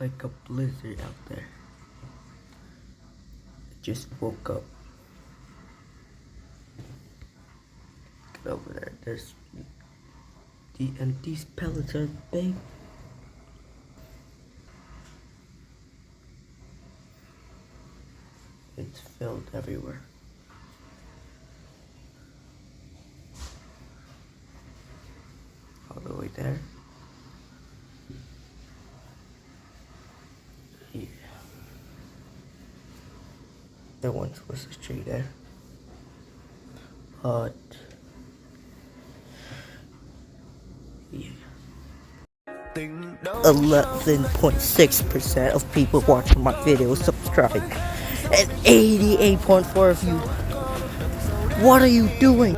like a blizzard out there. I just woke up. Get over there. There's and these pellets are big. It's filled everywhere. All the way there. Yeah. There once was a tree there. But yeah. 11.6% of people watching my videos subscribe. And 88.4 of you. What are you doing?